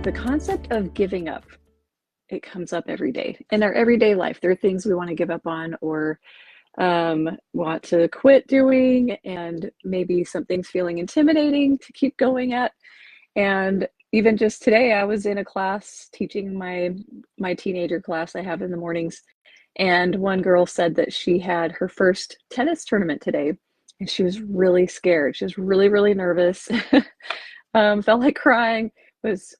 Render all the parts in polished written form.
the concept of giving up, it comes up every day in our everyday life. There are things we want to give up on or want to quit doing, and maybe something's feeling intimidating to keep going at. And even just today, I was in a class teaching my teenager class I have in the mornings, and one girl said that she had her first tennis tournament today, and she was really scared. She was really, really nervous. Felt like crying, was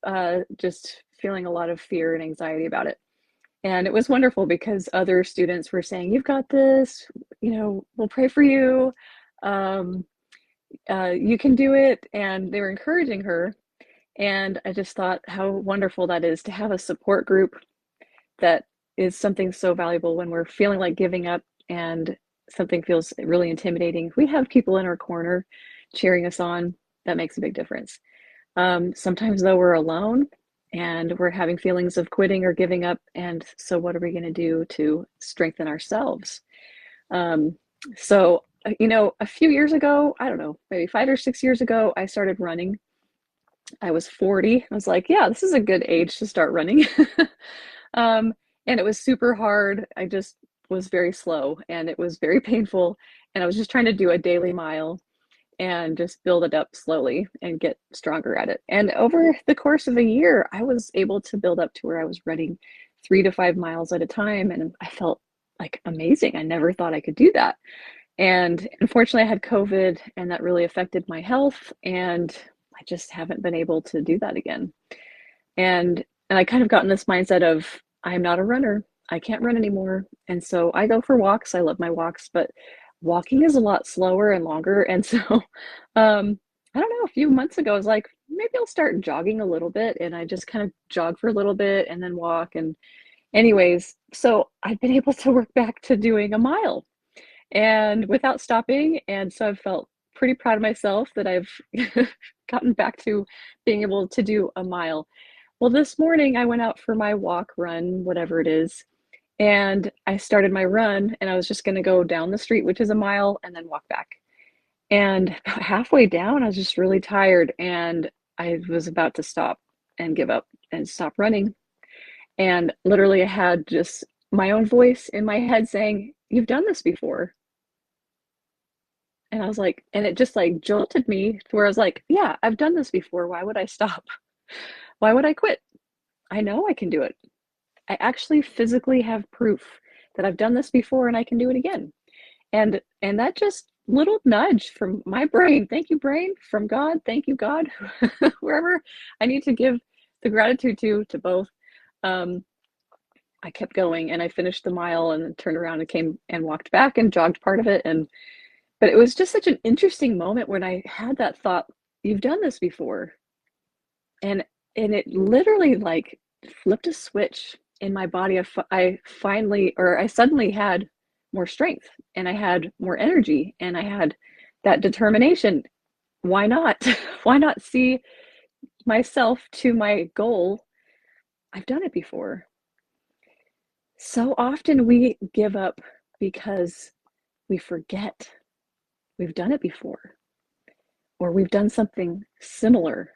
just feeling a lot of fear and anxiety about it. And it was wonderful because other students were saying, "You've got this, we'll pray for you. Um, you can do it." And they were encouraging her. And I just thought how wonderful that is to have a support group that is something so valuable when we're feeling like giving up and something feels really intimidating. If we have people in our corner cheering us on, that makes a big difference. Sometimes, though, we're alone and we're having feelings of quitting or giving up. And so, what are we going to do to strengthen ourselves? Um, a few years ago, I don't know, maybe 5 or 6 years ago, I started running. I was 40. I was like, yeah, this is a good age to start running. um, and it was super hard. I just was very slow and it was very painful. And I was just trying to do a daily mile and just build it up slowly and get stronger at it. And over the course of a year, I was able to build up to where I was running 3 to 5 miles at a time. And I felt like amazing. I never thought I could do that. And unfortunately, I had COVID and that really affected my health. And I just haven't been able to do that again. And I kind of got in this mindset of I'm not a runner. I can't run anymore. And so I go for walks. I love my walks, but walking is a lot slower and longer. And so I don't know, a few months ago, I was like, maybe I'll start jogging a little bit. And I just kind of jog for a little bit and then walk. And anyways, so I've been able to work back to doing a mile and without stopping. And so I've felt pretty proud of myself that I've gotten back to being able to do a mile. Well, this morning I went out for my walk, run, whatever it is, and I started my run and I was just going to go down the street, which is a mile, and then walk back. And about halfway down, I was just really tired and I was about to stop and give up and stop running. And literally, I had just my own voice in my head saying, "You've done this before." And I was like, and it just like jolted me to where I was like, yeah, I've done this before. Why would I stop? Why would I quit? I know I can do it. I actually physically have proof that I've done this before and I can do it again. And that just little nudge from my brain, thank you, brain, from God, thank you, God, wherever I need to give the gratitude to both. Um, I kept going and I finished the mile and then turned around and came and walked back and jogged part of it. But it was just such an interesting moment when I had that thought, you've done this before. And it literally like flipped a switch in my body. I suddenly had more strength and I had more energy and I had that determination. Why not? Why not see myself to my goal? I've done it before. So often we give up because we forget we've done it before, or we've done something similar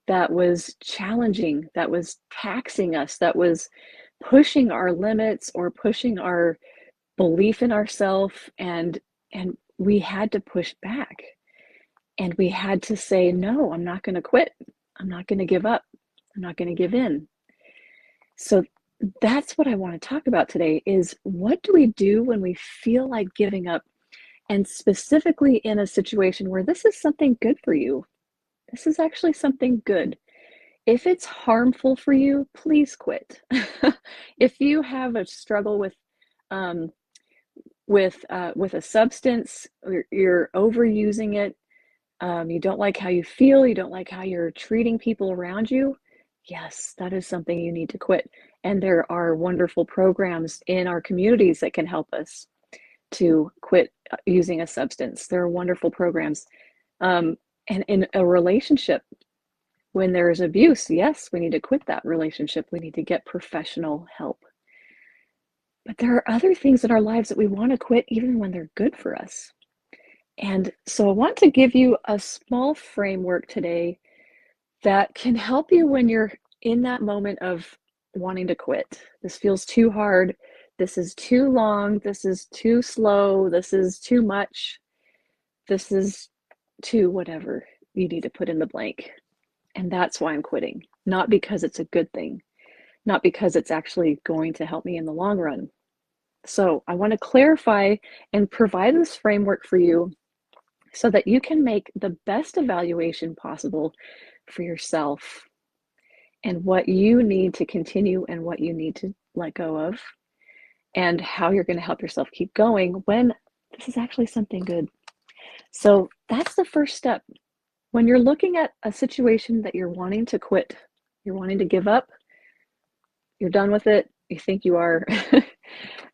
that was challenging, that was taxing us, that was pushing our limits or pushing our belief in ourselves. And we had to push back and we had to say, no, I'm not going to quit. I'm not going to give up. I'm not going to give in. So that's what I want to talk about today is what do we do when we feel like giving up? And specifically in a situation where this is something good for you. This is actually something good. If it's harmful for you, please quit. If you have a struggle um, with a substance, or you're overusing it, you don't like how you feel, you don't like how you're treating people around you, yes, that is something you need to quit. And there are wonderful programs in our communities that can help us to quit using a substance. There are wonderful programs. And in a relationship, when there is abuse, yes, we need to quit that relationship. We need to get professional help. But there are other things in our lives that we want to quit even when they're good for us. And so I want to give you a small framework today that can help you when you're in that moment of wanting to quit. This feels too hard. This is too long. This is too slow. This is too much. This is too whatever you need to put in the blank. And that's why I'm quitting. Not because it's a good thing, not because it's actually going to help me in the long run. So I want to clarify and provide this framework for you so that you can make the best evaluation possible for yourself and what you need to continue and what you need to let go of, and how you're going to help yourself keep going when this is actually something good. So that's the first step. When you're looking at a situation that you're wanting to quit, you're wanting to give up, you're done with it, you think you are.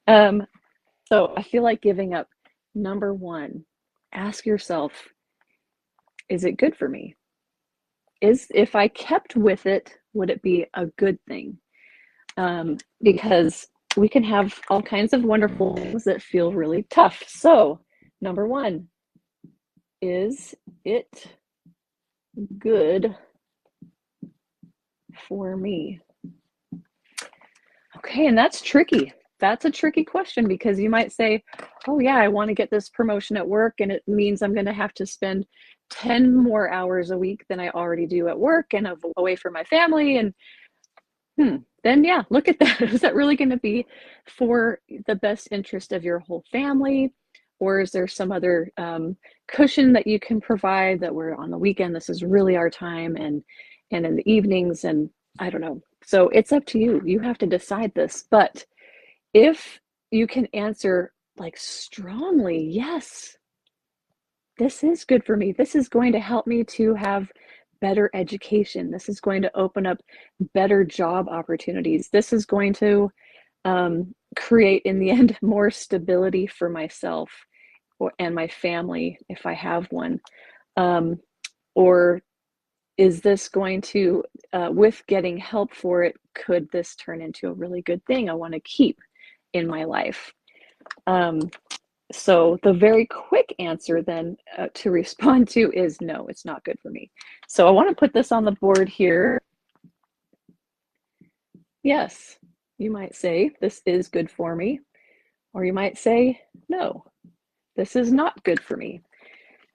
So I feel like giving up. Number one, ask yourself, is it good for me? If I kept with it, would it be a good thing? Because we can have all kinds of wonderful things that feel really tough. So, number one, is it good for me? Okay, and that's tricky. That's a tricky question because you might say, oh yeah, I want to get this promotion at work and it means I'm going to have to spend 10 more hours a week than I already do at work and away from my family. And then yeah, look at that. Is that really going to be for the best interest of your whole family? Or is there some other cushion that you can provide that we're on the weekend, this is really our time, and in the evenings, and I don't know. So it's up to you. You have to decide this. But if you can answer like strongly, yes, this is good for me. This is going to help me to have better education. This is going to open up better job opportunities. This is going to create, in the end, more stability for myself and my family if I have one. Or is this going to, with getting help for it, could this turn into a really good thing I want to keep in my life? So the very quick answer then to respond to is no, it's not good for me. So I want to put this on the board here. Yes, you might say this is good for me, or you might say no, this is not good for me.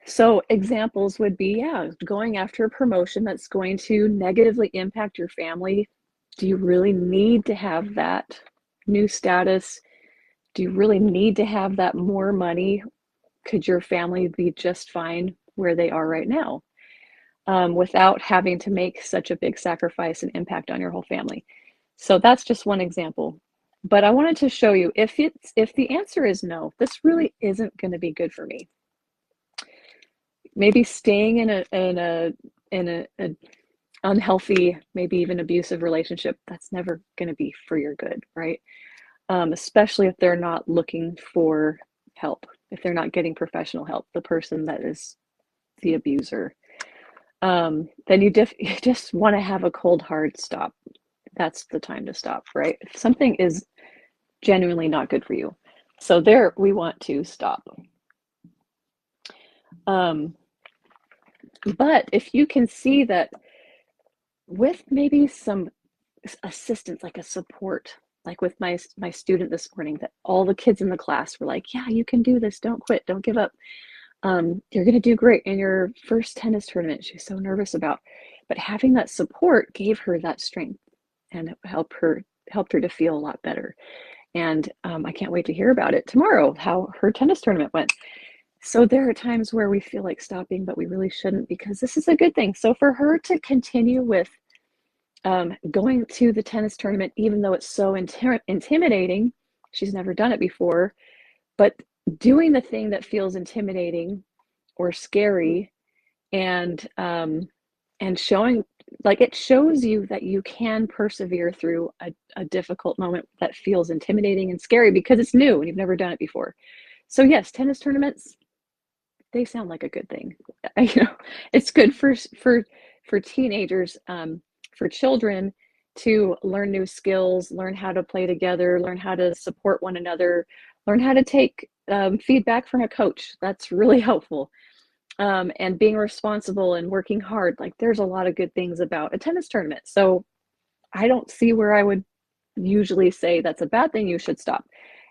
So examples would be, yeah, going after a promotion that's going to negatively impact your family. Do you really need to have that new status? Do you really need to have that more money? Could your family be just fine where they are right now without having to make such a big sacrifice and impact on your whole family? So that's just one example. But I wanted to show you, if the answer is no, this really isn't going to be good for me. Maybe staying in a unhealthy, maybe even abusive relationship, that's never going to be for your good, right? Especially if they're not looking for help, if they're not getting professional help, the person that is the abuser. Then you just want to have a cold, hard stop. That's the time to stop, right? If something is genuinely not good for you. So there, we want to stop. But if you can see that with maybe some assistance, like a support, like with my student this morning, that all the kids in the class were like, yeah, you can do this, don't quit, don't give up, you're going to do great in your first tennis tournament she's so nervous about. But having that support gave her that strength and helped her to feel a lot better. And I can't wait to hear about it tomorrow, how her tennis tournament went. So there are times where we feel like stopping, but we really shouldn't, because this is a good thing. So for her to continue with going to the tennis tournament, even though it's so intimidating, she's never done it before, but doing the thing that feels intimidating or scary, and showing, like, it shows you that you can persevere through a difficult moment that feels intimidating and scary because it's new and you've never done it before. So yes, tennis tournaments, they sound like a good thing. It's good for teenagers, for children to learn new skills, learn how to play together, learn how to support one another, learn how to take feedback from a coach. That's really helpful. And being responsible and working hard. Like, there's a lot of good things about a tennis tournament. So I don't see where I would usually say that's a bad thing, you should stop.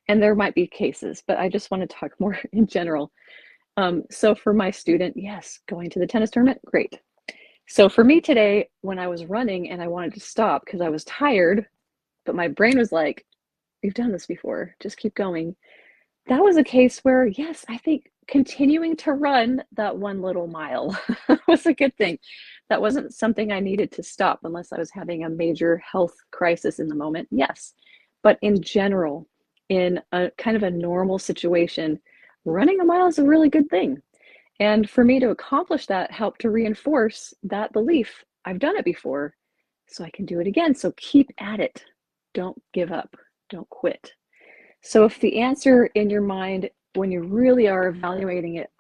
And there might be cases, but I just want to talk more in general. So for my student, yes, going to the tennis tournament, great. So for me today, when I was running and I wanted to stop because I was tired, but my brain was like, we've done this before, just keep going. That was a case where, yes, I think continuing to run that one little mile was a good thing. That wasn't something I needed to stop unless I was having a major health crisis in the moment, yes. But in general, in a kind of a normal situation, running a mile is a really good thing. And for me to accomplish that helped to reinforce that belief. I've done it before, so I can do it again. So keep at it. Don't give up. Don't quit. So if the answer in your mind, when you really are evaluating it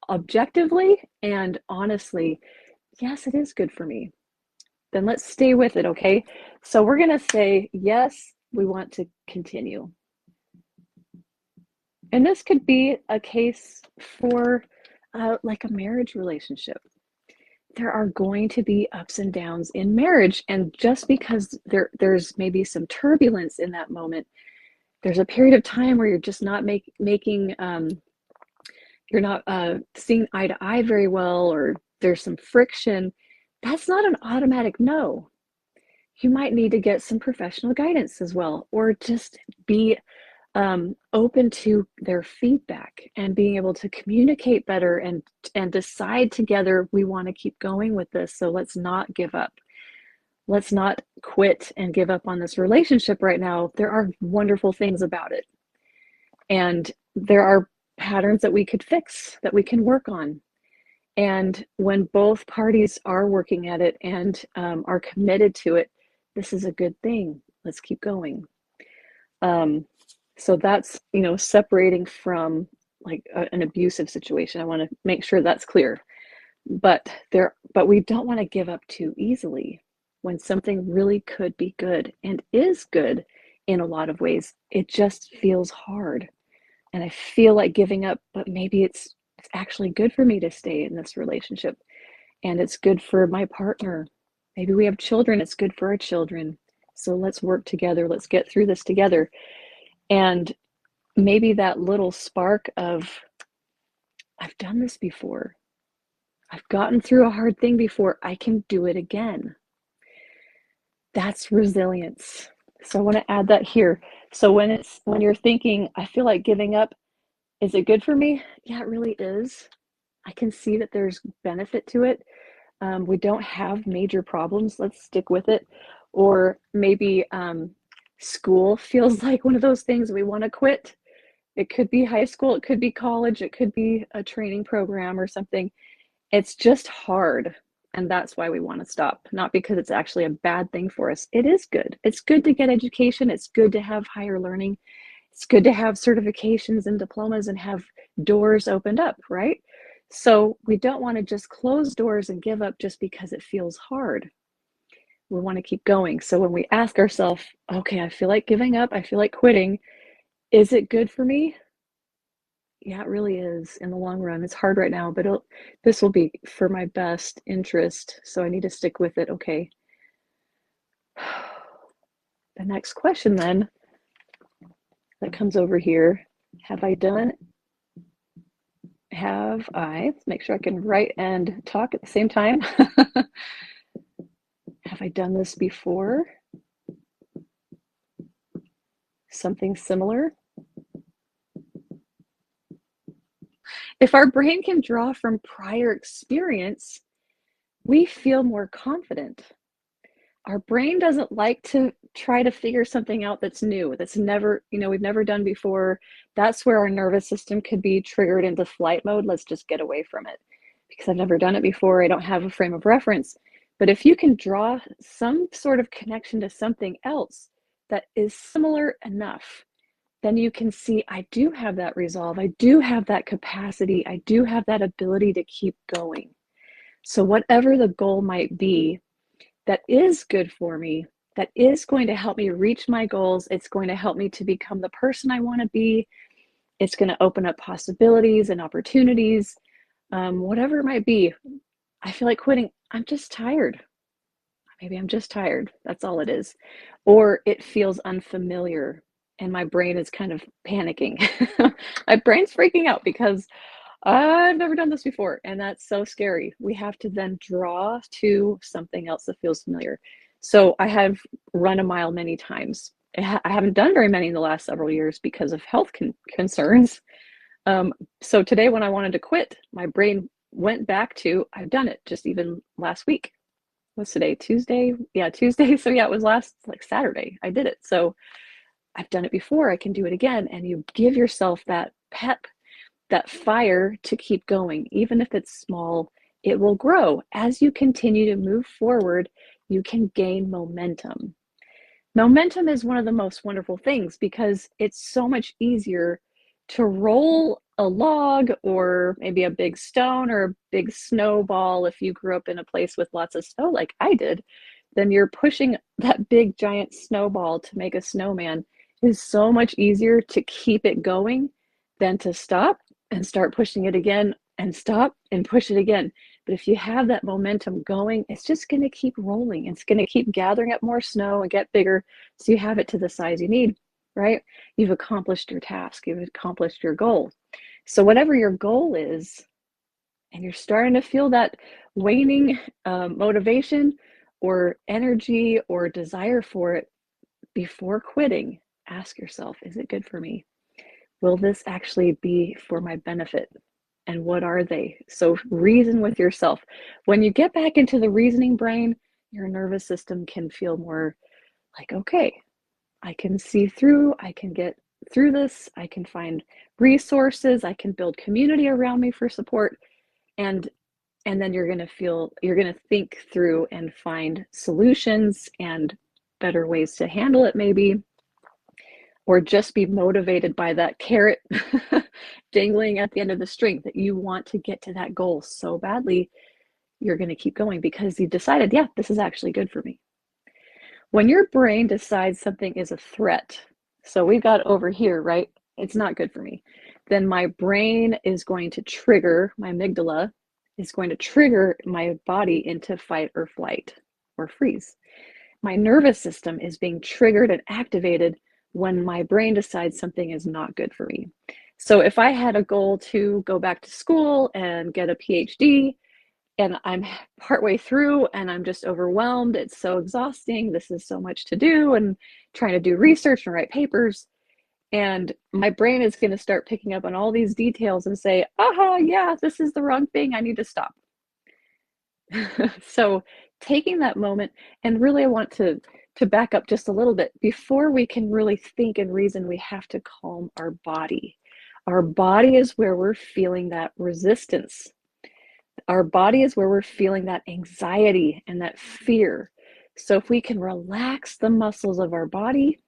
objectively and honestly, yes, it is good for me, then let's stay with it, okay? So we're going to say, yes, we want to continue. And this could be a case for like a marriage relationship. There are going to be ups and downs in marriage. And just because there's maybe some turbulence in that moment, there's a period of time where you're just not making, you're not seeing eye to eye very well, or there's some friction. That's not an automatic no. You might need to get some professional guidance as well, or just be open to their feedback and being able to communicate better and decide together, we want to keep going with this, so let's not give up. Let's not quit and give up on this relationship right now. There are wonderful things about it, and there are patterns that we could fix, that we can work on. And when both parties are working at it and are committed to it, this is a good thing. Let's keep going. So that's, separating from like an abusive situation. I want to make sure that's clear. But we don't want to give up too easily when something really could be good and is good in a lot of ways. It just feels hard. And I feel like giving up, but maybe it's actually good for me to stay in this relationship. And it's good for my partner. Maybe we have children, it's good for our children. So let's work together. Let's get through this together. And maybe that little spark of, I've done this before. I've gotten through a hard thing before. I can do it again. That's resilience. So I want to add that here. So when you're thinking, I feel like giving up, is it good for me? Yeah, it really is. I can see that there's benefit to it. We don't have major problems. Let's stick with it. Or maybe school feels like one of those things we want to quit. It could be high school, it could be college, it could be a training program or something. It's just hard. And that's why we want to stop, not because it's actually a bad thing for us. It is good. It's good to get education. It's good to have higher learning. It's good to have certifications and diplomas and have doors opened up, right? So we don't want to just close doors and give up just because it feels hard. We want to keep going. So when we ask ourselves, okay, I feel like giving up, I feel like quitting, is it good for me? Yeah, it really is in the long run. It's hard right now, but this will be for my best interest. So I need to stick with it. Okay. The next question then that comes over here, have I, let's make sure I can write and talk at the same time. Have I done this before? Something similar? If our brain can draw from prior experience, we feel more confident. Our brain doesn't like to try to figure something out that's new, that's never, we've never done before. That's where our nervous system could be triggered into flight mode. Let's just get away from it because I've never done it before. I don't have a frame of reference. But if you can draw some sort of connection to something else that is similar enough, then you can see, I do have that resolve. I do have that capacity. I do have that ability to keep going. So whatever the goal might be, that is good for me, that is going to help me reach my goals. It's going to help me to become the person I want to be. It's going to open up possibilities and opportunities, whatever it might be. I feel like quitting. I'm just tired. Maybe I'm just tired. That's all it is. Or it feels unfamiliar and my brain is kind of panicking. My brain's freaking out because I've never done this before, and that's so scary. We have to then draw to something else that feels familiar. So I have run a mile many times. I haven't done very many in the last several years because of health concerns. So today, when I wanted to quit, my brain went back to I've done it just even last week. What's today? Tuesday? Yeah, Tuesday. So yeah, it was last like Saturday. I did it. So I've done it before. I can do it again. And you give yourself that pep, that fire to keep going. Even if it's small, it will grow. As you continue to move forward, you can gain momentum. Momentum is one of the most wonderful things because it's so much easier to roll a log or maybe a big stone or a big snowball if you grew up in a place with lots of snow like I did. Then you're pushing that big giant snowball to make a snowman is so much easier to keep it going than to stop and start pushing it again and stop and push it again. But if you have that momentum going, it's just going to keep rolling. It's going to keep gathering up more snow and get bigger so you have it to the size you need, right? You've accomplished your task, you've accomplished your goal. So, whatever your goal is, and you're starting to feel that waning motivation or energy or desire for it, before quitting, ask yourself, is it good for me? Will this actually be for my benefit? And what are they? So reason with yourself. When you get back into the reasoning brain, your nervous system can feel more like, okay, I can see through, I can get through this, I can find resources, I can build community around me for support. And then you're going to think through and find solutions and better ways to handle it maybe, or just be motivated by that carrot dangling at the end of the string that you want to get to that goal so badly. You're going to keep going because you decided, yeah, this is actually good for me. When your brain decides something is a threat, so we've got over here, right? It's not good for me. Then my brain is going to trigger, my amygdala is going to trigger my body into fight or flight or freeze. My nervous system is being triggered and activated when my brain decides something is not good for me. So if I had a goal to go back to school and get a PhD, and I'm partway through and I'm just overwhelmed, it's so exhausting, this is so much to do, and trying to do research and write papers, and my brain is going to start picking up on all these details and say, aha, yeah, this is the wrong thing, I need to stop. So taking that moment, and really I want to back up just a little bit. Before we can really think and reason, we have to calm our body. Our body is where we're feeling that resistance. Our body is where we're feeling that anxiety and that fear. So if we can relax the muscles of our body,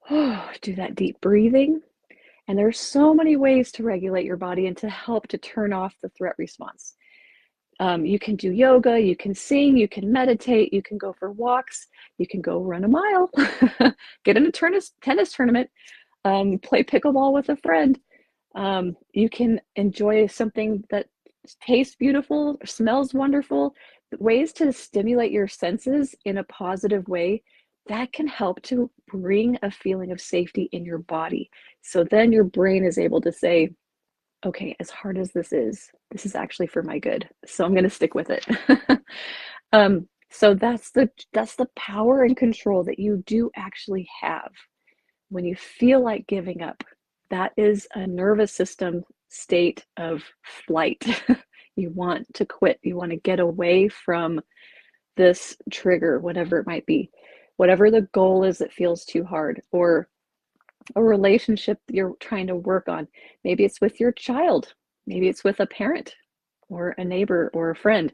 do that deep breathing. And there's so many ways to regulate your body and to help to turn off the threat response. You can do yoga, you can sing, you can meditate, you can go for walks, you can go run a mile, get in a tennis tournament, play pickleball with a friend. You can enjoy something that tastes beautiful, smells wonderful, ways to stimulate your senses in a positive way that can help to bring a feeling of safety in your body. So then your brain is able to say, okay, as hard as this is actually for my good. So I'm going to stick with it. So that's the power and control that you do actually have when you feel like giving up. That is a nervous system state of flight. You want to quit. You want to get away from this trigger, whatever it might be, whatever the goal is that feels too hard, or a relationship that you're trying to work on. Maybe it's with your child, maybe it's with a parent or a neighbor or a friend,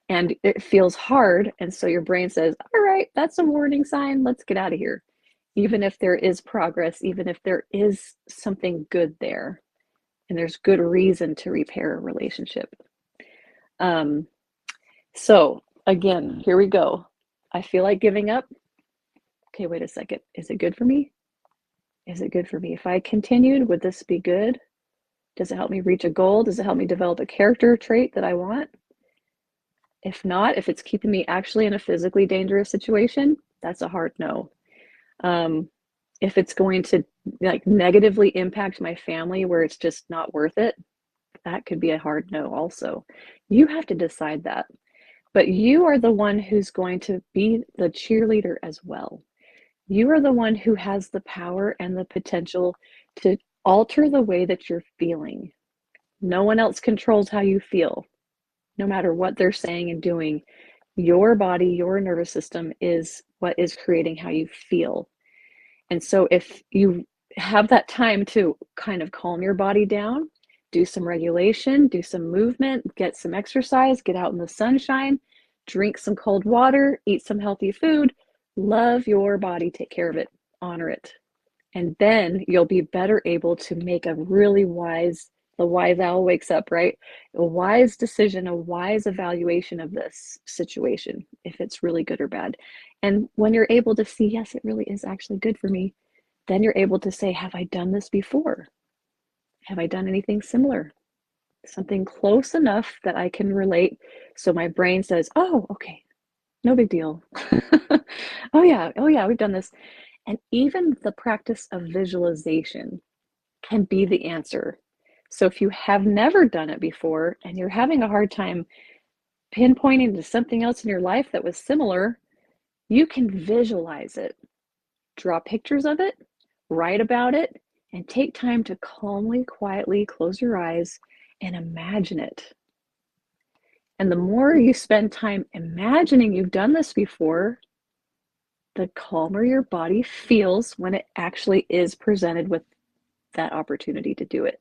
and it feels hard. And so your brain says, all right, that's a warning sign. Let's get out of here. Even if there is progress, even if there is something good there, and there's good reason to repair a relationship. So again, here we go. I feel like giving up. Okay, wait a second. Is it good for me? Is it good for me? If I continued, would this be good? Does it help me reach a goal? Does it help me develop a character trait that I want? If not, if it's keeping me actually in a physically dangerous situation, that's a hard no. Um, if it's going to like negatively impact my family where it's just not worth it, that could be a hard no also. You have to decide that. But you are the one who's going to be the cheerleader as well. You are the one who has the power and the potential to alter the way that you're feeling. No one else controls how you feel, no matter what they're saying and doing. Your body, your nervous system is what is creating how you feel. And so if you have that time to kind of calm your body down, do some regulation, do some movement, get some exercise, get out in the sunshine, drink some cold water, eat some healthy food, love your body, take care of it, honor it. And then you'll be better able to make a really wise, the wise owl wakes up, right? A wise decision, a wise evaluation of this situation, if it's really good or bad. And when you're able to see, yes, it really is actually good for me, then you're able to say, have I done this before? Have I done anything similar? Something close enough that I can relate. So my brain says, oh, okay, no big deal. Oh yeah, we've done this. And even the practice of visualization can be the answer. So if you have never done it before and you're having a hard time pinpointing to something else in your life that was similar, you can visualize it. Draw pictures of it, write about it, and take time to calmly, quietly close your eyes and imagine it. And the more you spend time imagining you've done this before, the calmer your body feels when it actually is presented with that opportunity to do it.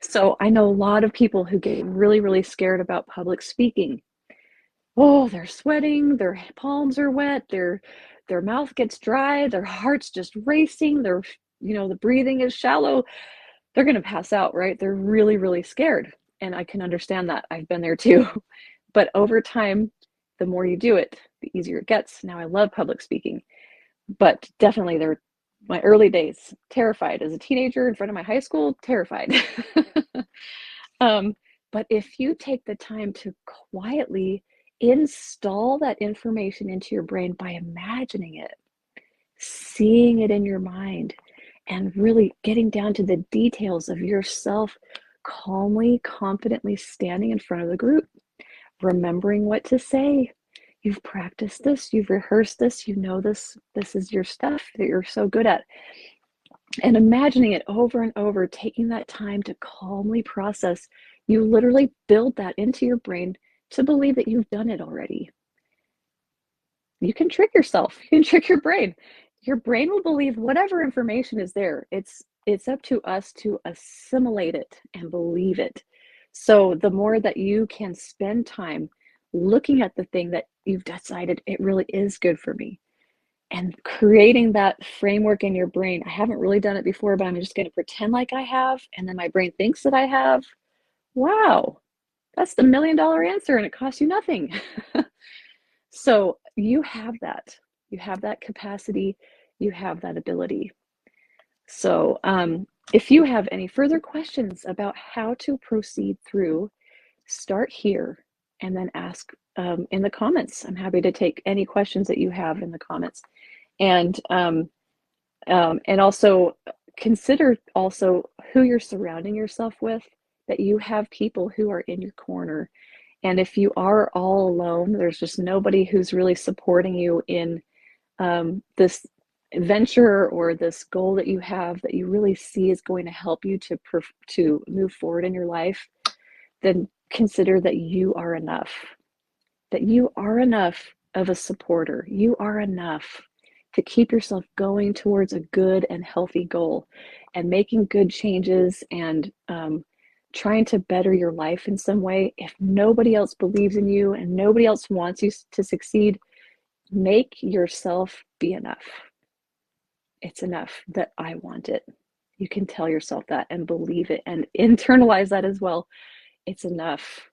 So I know a lot of people who get really, really scared about public speaking. Oh, they're sweating, their palms are wet, their mouth gets dry, their heart's just racing, the breathing is shallow. They're going to pass out, right? They're really, really scared. And I can understand that. I've been there too. But over time, the more you do it, the easier it gets. Now I love public speaking, but definitely my early days, terrified as a teenager in front of my high school, terrified. um, but if you take the time to quietly install that information into your brain by imagining it, seeing it in your mind, and really getting down to the details of yourself calmly, confidently standing in front of the group, remembering what to say. You've practiced this, you've rehearsed this, you know this is your stuff that you're so good at. And imagining it over and over, taking that time to calmly process, you literally build that into your brain to believe that you've done it already. You can trick yourself, you can trick your brain. Your brain will believe whatever information is there. It's up to us to assimilate it and believe it. So the more that you can spend time looking at the thing that you've decided it really is good for me, and creating that framework in your brain. I haven't really done it before, but I'm just going to pretend like I have, and then my brain thinks that I have. Wow, that's the $1 million answer, and it costs you nothing. So you have that. You have that capacity. You have that ability. So if you have any further questions about how to proceed through, start here and then ask in the comments. I'm happy to take any questions that you have in the comments. And also consider also who you're surrounding yourself with, that you have people who are in your corner. And if you are all alone, there's just nobody who's really supporting you in this venture or this goal that you have that you really see is going to help you to move forward in your life, then consider that you are enough, that you are enough of a supporter. You are enough to keep yourself going towards a good and healthy goal and making good changes and trying to better your life in some way. If nobody else believes in you and nobody else wants you to succeed, make yourself be enough. It's enough that I want it. You can tell yourself that and believe it and internalize that as well. It's enough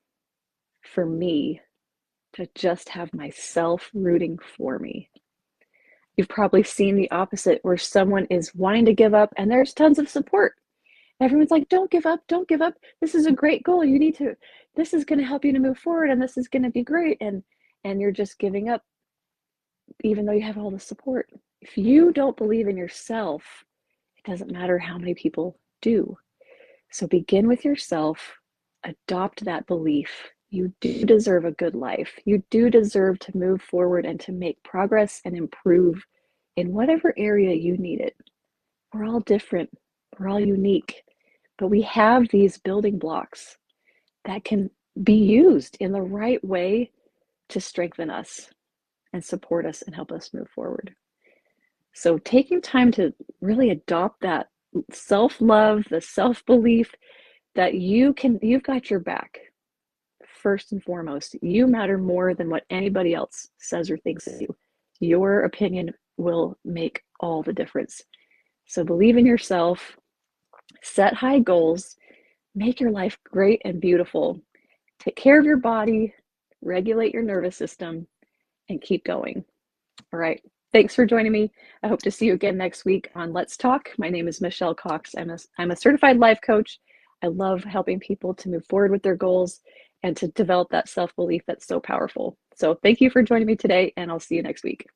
for me to just have myself rooting for me. You've probably seen the opposite, where someone is wanting to give up and there's tons of support. Everyone's like, don't give up, don't give up. This is a great goal. You need to, this is going to help you to move forward and this is going to be great. And you're just giving up even though you have all the support. If you don't believe in yourself, it doesn't matter how many people do. So begin with yourself, adopt that belief. You do deserve a good life. You do deserve to move forward and to make progress and improve in whatever area you need it. We're all different, we're all unique, but we have these building blocks that can be used in the right way to strengthen us and support us and help us move forward. So taking time to really adopt that self-love, the self-belief that you've got your back. First and foremost, you matter more than what anybody else says or thinks of you. Your opinion will make all the difference. So believe in yourself, set high goals, make your life great and beautiful. Take care of your body, regulate your nervous system, and keep going. All right. Thanks for joining me. I hope to see you again next week on Let's Talk. My name is Michelle Cox. I'm a certified life coach. I love helping people to move forward with their goals and to develop that self-belief that's so powerful. So thank you for joining me today, and I'll see you next week.